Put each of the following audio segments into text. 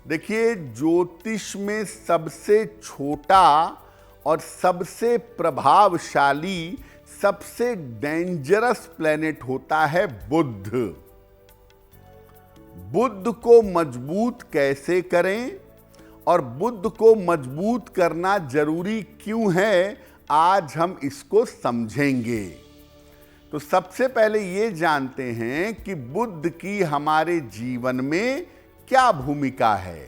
देखिए, ज्योतिष में सबसे छोटा और सबसे प्रभावशाली, सबसे डेंजरस प्लेनेट होता है बुध। बुध को मजबूत कैसे करें और बुध को मजबूत करना जरूरी क्यों है, आज हम इसको समझेंगे। तो सबसे पहले ये जानते हैं कि बुध की हमारे जीवन में क्या भूमिका है।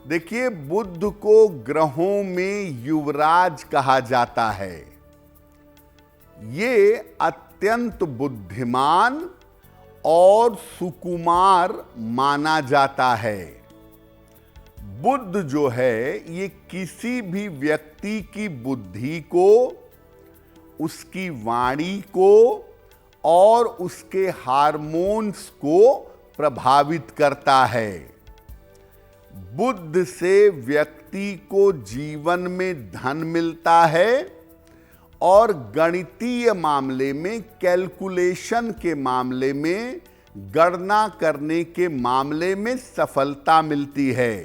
देखिए, बुध को ग्रहों में युवराज कहा जाता है। ये अत्यंत बुद्धिमान और सुकुमार माना जाता है। बुध जो है, ये किसी भी व्यक्ति की बुद्धि को, उसकी वाणी को और उसके हार्मोन्स को प्रभावित करता है। बुध से व्यक्ति को जीवन में धन मिलता है और गणितीय मामले में, कैलकुलेशन के मामले में, गणना करने के मामले में सफलता मिलती है।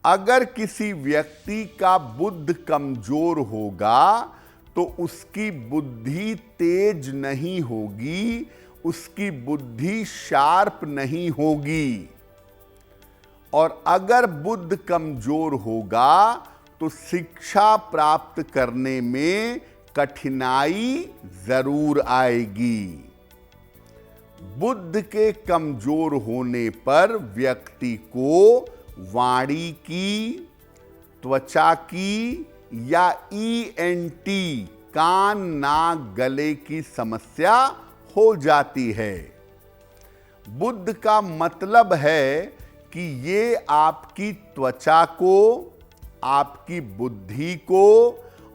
अगर किसी व्यक्ति का बुध कमजोर होगा तो उसकी बुद्धि तेज नहीं होगी, उसकी बुद्धि शार्प नहीं होगी। और अगर बुध कमजोर होगा तो शिक्षा प्राप्त करने में कठिनाई जरूर आएगी। बुध के कमजोर होने पर व्यक्ति को वाणी की, त्वचा की या ENT, कान नाक गले की समस्या हो जाती है। बुध का मतलब है कि ये आपकी त्वचा को, आपकी बुद्धि को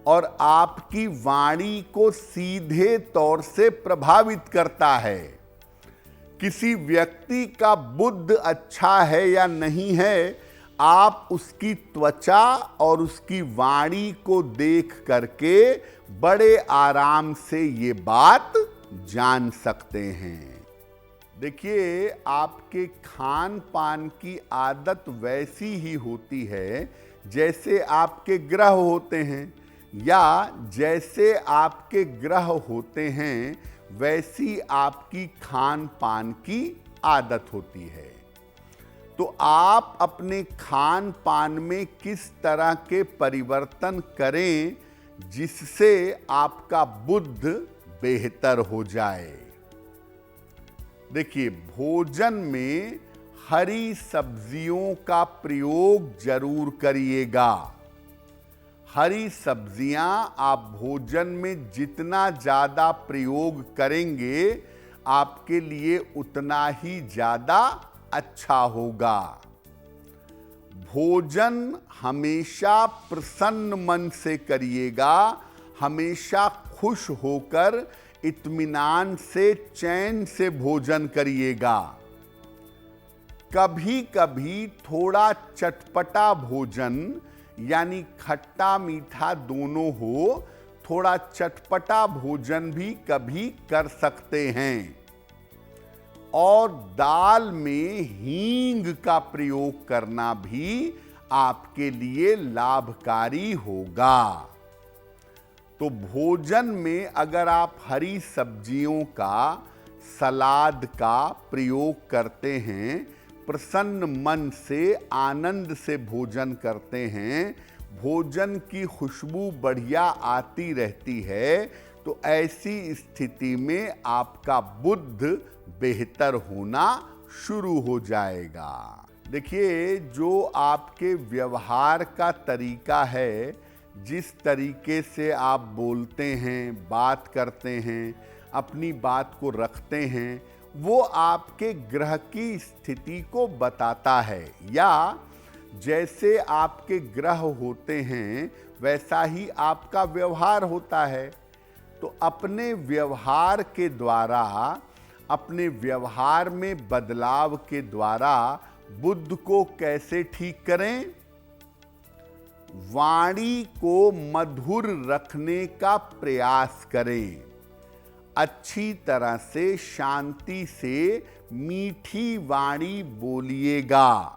और आपकी वाणी को सीधे तौर से प्रभावित करता है। किसी व्यक्ति का बुध अच्छा है या नहीं है, आप उसकी त्वचा और उसकी वाणी को देख करके बड़े आराम से ये बात जान सकते हैं। देखिए, आपके खान पान की आदत वैसी ही होती है जैसे आपके ग्रह होते हैं, या जैसे आपके ग्रह होते हैं वैसी आपकी खान पान की आदत होती है। तो आप अपने खान पान में किस तरह के परिवर्तन करें जिससे आपका बुध बेहतर हो जाए। देखिए, भोजन में हरी सब्जियों का प्रयोग जरूर करिएगा। हरी सब्जियां आप भोजन में जितना ज़्यादा प्रयोग करेंगे, आपके लिए उतना ही ज़्यादा अच्छा होगा। भोजन हमेशा प्रसन्न मन से करिएगा, हमेशा खुश होकर, इत्मीनान से, चैन से भोजन करिएगा। कभी कभी थोड़ा चटपटा भोजन, यानी खट्टा मीठा दोनों हो, थोड़ा चटपटा भोजन भी कभी कर सकते हैं। और दाल में हींग का प्रयोग करना भी आपके लिए लाभकारी होगा। तो भोजन में अगर आप हरी सब्जियों का, सलाद का प्रयोग करते हैं, प्रसन्न मन से, आनंद से भोजन करते हैं, भोजन की खुशबू बढ़िया आती रहती है, तो ऐसी स्थिति में आपका बुध बेहतर होना शुरू हो जाएगा। देखिए, जो आपके व्यवहार का तरीका है, जिस तरीके से आप बोलते हैं, बात करते हैं, अपनी बात को रखते हैं, वो आपके ग्रह की स्थिति को बताता है। या जैसे आपके ग्रह होते हैं वैसा ही आपका व्यवहार होता है। तो अपने व्यवहार के द्वारा, अपने व्यवहार में बदलाव के द्वारा बुध को कैसे ठीक करें? वाणी को मधुर रखने का प्रयास करें। अच्छी तरह से, शांति से मीठी वाणी बोलिएगा।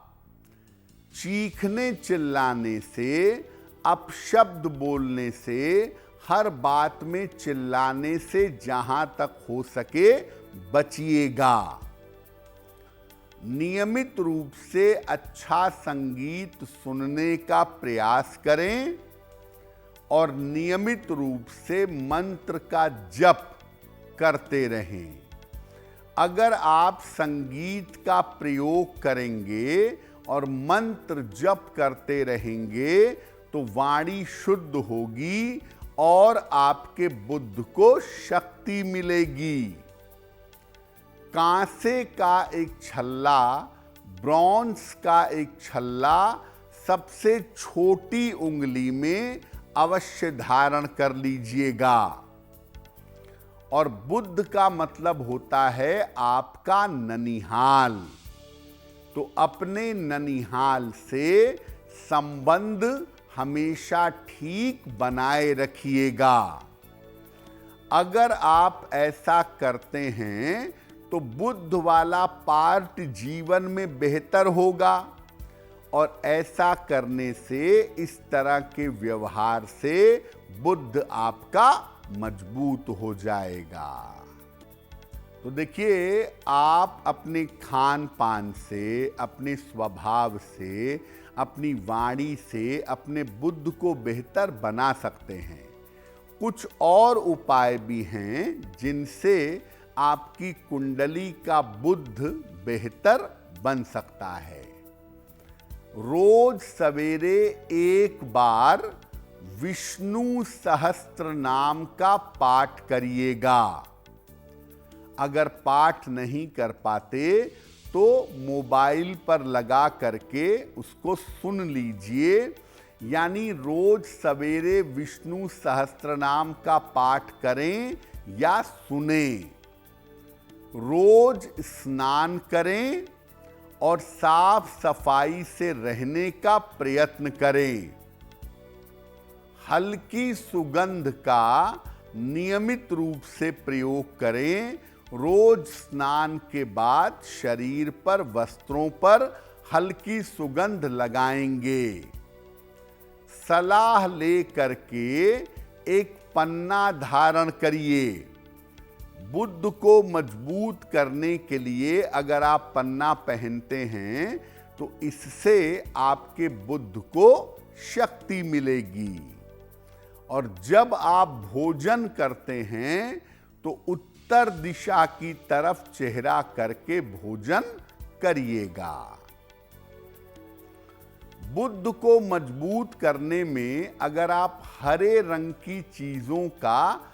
चीखने चिल्लाने से, अपशब्द बोलने से, हर बात में चिल्लाने से जहां तक हो सके बचिएगा। नियमित रूप से अच्छा संगीत सुनने का प्रयास करें और नियमित रूप से मंत्र का जप करते रहें। अगर आप संगीत का प्रयोग करेंगे और मंत्र जप करते रहेंगे तो वाणी शुद्ध होगी और आपके बुद्ध को शक्ति मिलेगी। कांसे का एक छल्ला, ब्रॉन्ज का एक छल्ला सबसे छोटी उंगली में अवश्य धारण कर लीजिएगा। और बुद्ध का मतलब होता है आपका ननिहाल। तो अपने ननिहाल से संबंध हमेशा ठीक बनाए रखिएगा। अगर आप ऐसा करते हैं तो बुद्ध वाला पार्ट जीवन में बेहतर होगा और ऐसा करने से, इस तरह के व्यवहार से बुद्ध आपका मजबूत हो जाएगा। तो देखिए, आप अपने खान पान से, अपने स्वभाव से, अपनी वाणी से अपने बुद्ध को बेहतर बना सकते हैं। कुछ और उपाय भी हैं जिनसे आपकी कुंडली का बुद्ध बेहतर बन सकता है। रोज सवेरे एक बार विष्णु सहस्त्र नाम का पाठ करिएगा। अगर पाठ नहीं कर पाते तो मोबाइल पर लगा करके उसको सुन लीजिए। यानी रोज सवेरे विष्णु सहस्त्र नाम का पाठ करें या सुनें। रोज स्नान करें और साफ सफाई से रहने का प्रयत्न करें। हल्की सुगंध का नियमित रूप से प्रयोग करें। रोज स्नान के बाद शरीर पर, वस्त्रों पर हल्की सुगंध लगाएंगे। सलाह ले करके एक पन्ना धारण करिए। बुद्ध को मजबूत करने के लिए अगर आप पन्ना पहनते हैं तो इससे आपके बुद्ध को शक्ति मिलेगी। और जब आप भोजन करते हैं तो उत्तर दिशा की तरफ चेहरा करके भोजन करिएगा। बुद्ध को मजबूत करने में अगर आप हरे रंग की चीजों का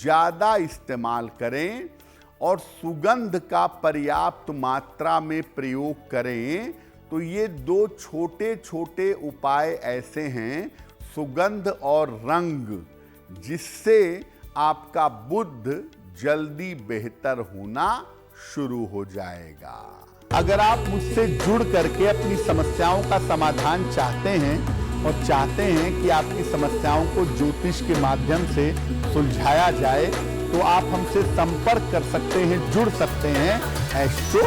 ज्यादा इस्तेमाल करें और सुगंध का पर्याप्त मात्रा में प्रयोग करें तो ये दो छोटे छोटे उपाय ऐसे हैं, सुगंध और रंग, जिससे आपका बुद्ध जल्दी बेहतर होना शुरू हो जाएगा। अगर आप मुझसे जुड़ करके अपनी समस्याओं का समाधान चाहते हैं और चाहते हैं कि आपकी समस्याओं को ज्योतिष के माध्यम से सुलझाया जाए तो आप हमसे संपर्क कर सकते हैं, जुड़ सकते हैं एस्ट्रो